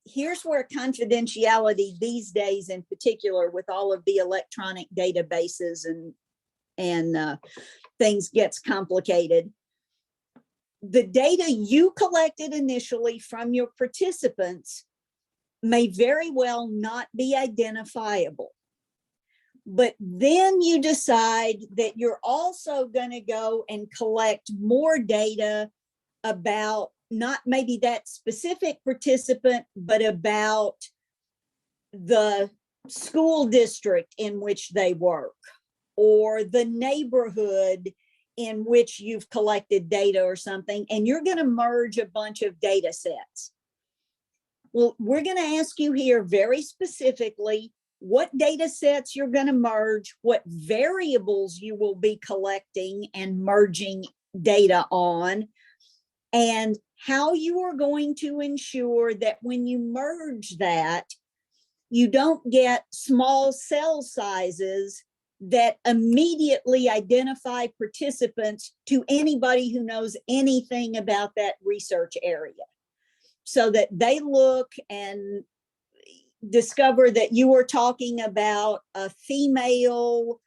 here's where confidentiality these days, in particular with all of the electronic databases and things, gets complicated. The data you collected initially from your participants may very well not be identifiable. But then you decide that you're also going to go and collect more data about not maybe that specific participant, but about the school district in which they work or the neighborhood in which you've collected data or something, and you're going to merge a bunch of data sets. Well, we're going to ask you here very specifically what data sets you're going to merge, what variables you will be collecting and merging data on, and how you are going to ensure that when you merge that, you don't get small cell sizes that immediately identify participants to anybody who knows anything about that research area, so that they look and discover that you are talking about a female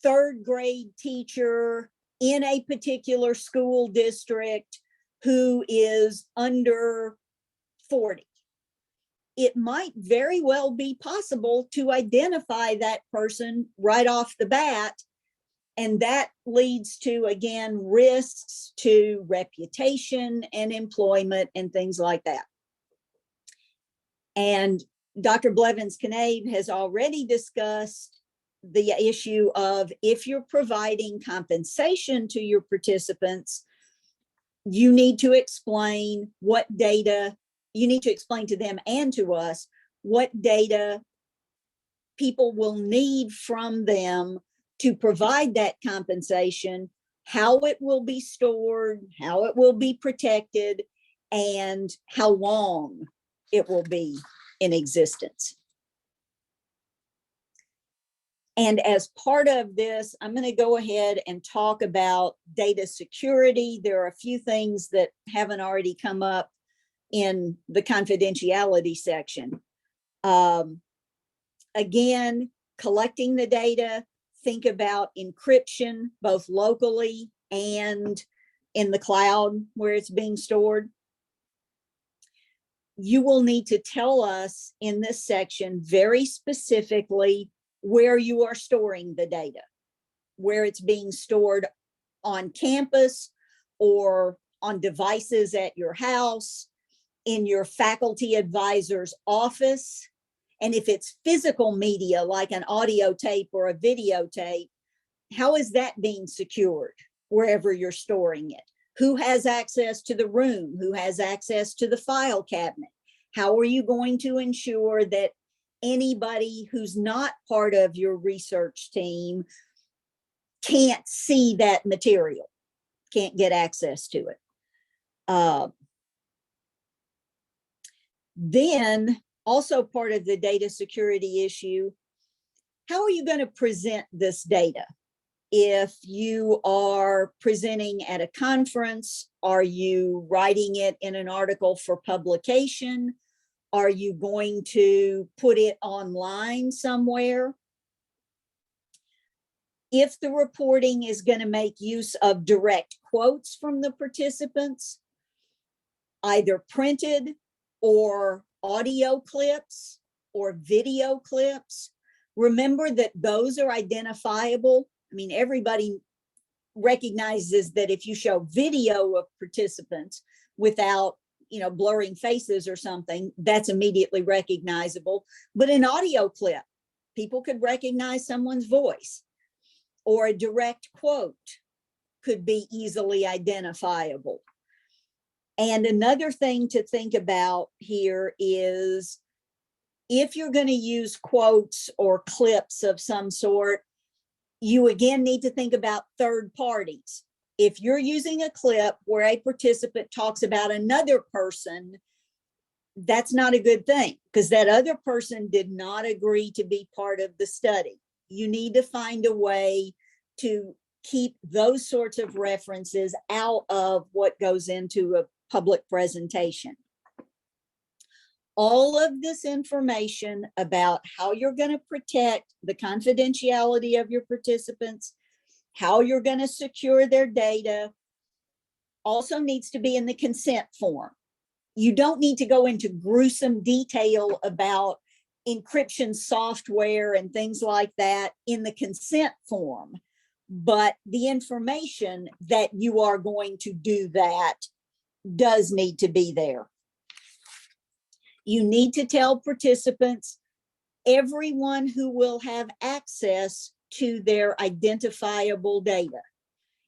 third grade teacher in a particular school district who is under 40. It might very well be possible to identify that person right off the bat. And that leads to, again, risks to reputation and employment and things like that. And Dr. Blevins Knabe has already discussed the issue of, if you're providing compensation to your participants, you need to explain what data, you need to explain to them and to us what data people will need from them to provide that compensation, how it will be stored, how it will be protected, and how long it will be in existence. And as part of this, I'm going to go ahead and talk about data security. There are a few things that haven't already come up in the confidentiality section. Again, collecting the data, think about encryption, both locally and in the cloud where it's being stored. You will need to tell us in this section very specifically where you are storing the data, where it's being stored on campus or on devices at your house, in your faculty advisor's office. And if it's physical media, like an audio tape or a videotape, how is that being secured wherever you're storing it? Who has access to the room? Who has access to the file cabinet? How are you going to ensure that anybody who's not part of your research team can't see that material, can't get access to it? Then also part of the data security issue, how are you going to present this data? If you are presenting at a conference, are you writing it in an article for publication? Are you going to put it online somewhere? If the reporting is going to make use of direct quotes from the participants, either printed or audio clips or video clips, remember that those are identifiable. I mean, everybody recognizes that if you show video of participants without, blurring faces or something, that's immediately recognizable. But an audio clip, people could recognize someone's voice, or a direct quote could be easily identifiable. And another thing to think about here is if you're going to use quotes or clips of some sort, you again need to think about third parties. If you're using a clip where a participant talks about another person, that's not a good thing because that other person did not agree to be part of the study. You need to find a way to keep those sorts of references out of what goes into a public presentation. All of this information about how you're going to protect the confidentiality of your participants, how you're going to secure their data, also needs to be in the consent form. You don't need to go into gruesome detail about encryption software and things like that in the consent form, but the information that you are going to do that does need to be there. You need to tell participants, everyone who will have access to their identifiable data.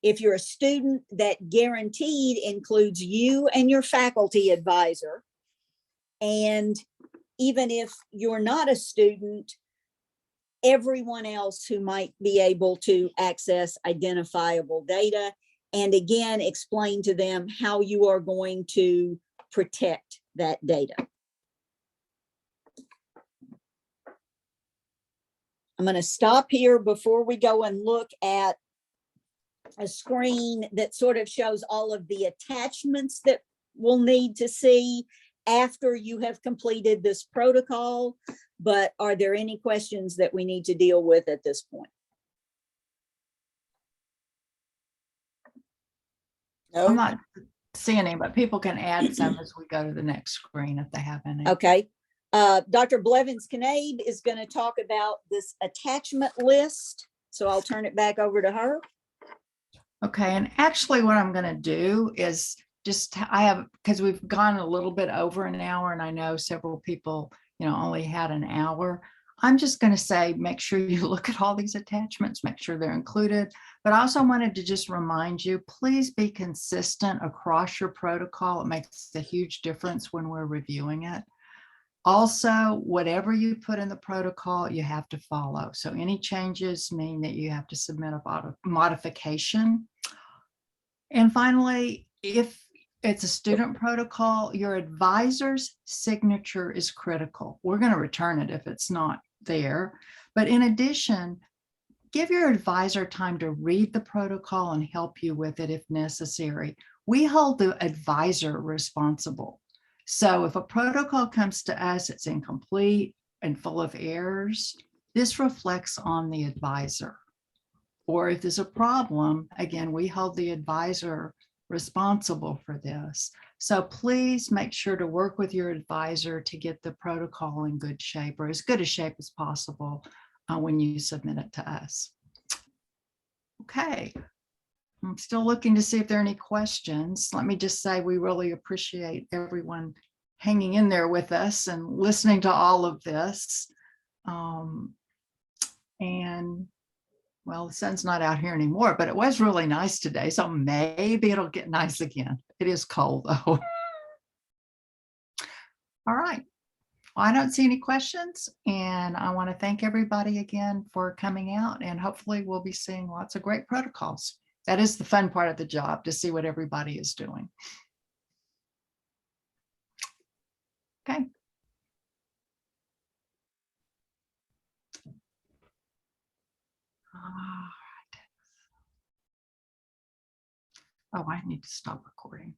If you're a student, that guaranteed includes you and your faculty advisor. And even if you're not a student, everyone else who might be able to access identifiable data. And again, explain to them how you are going to protect that data. I'm going to stop here before we go and look at a screen that sort of shows all of the attachments that we'll need to see after you have completed this protocol. But are there any questions that we need to deal with at this point? No. I'm not seeing any, but people can add some as we go to the next screen if they have any. Okay. Dr. Blevins Knabe is going to talk about this attachment list. So I'll turn it back over to her. Okay, and actually what I'm going to do is because we've gone a little bit over an hour and I know several people, only had an hour. I'm just going to say, make sure you look at all these attachments, make sure they're included. But I also wanted to just remind you, please be consistent across your protocol. It makes a huge difference when we're reviewing it. Also, whatever you put in the protocol, you have to follow. So any changes mean that you have to submit a modification. And finally, if it's a student protocol, your advisor's signature is critical. We're going to return it if it's not there. But in addition, give your advisor time to read the protocol and help you with it if necessary. We hold the advisor responsible. So if a protocol comes to us, it's incomplete and full of errors, this reflects on the advisor. Or if there's a problem, again, we hold the advisor responsible for this. So please make sure to work with your advisor to get the protocol in good shape, or as good a shape as possible when you submit it to us. Okay. I'm still looking to see if there are any questions. Let me just say we really appreciate everyone hanging in there with us and listening to all of this. And well, the sun's not out here anymore, but it was really nice today. So maybe it'll get nice again. It is cold though. All right. Well, I don't see any questions, and I want to thank everybody again for coming out, and hopefully we'll be seeing lots of great protocols. That is the fun part of the job, to see what everybody is doing. Okay. All right. Oh, I need to stop recording.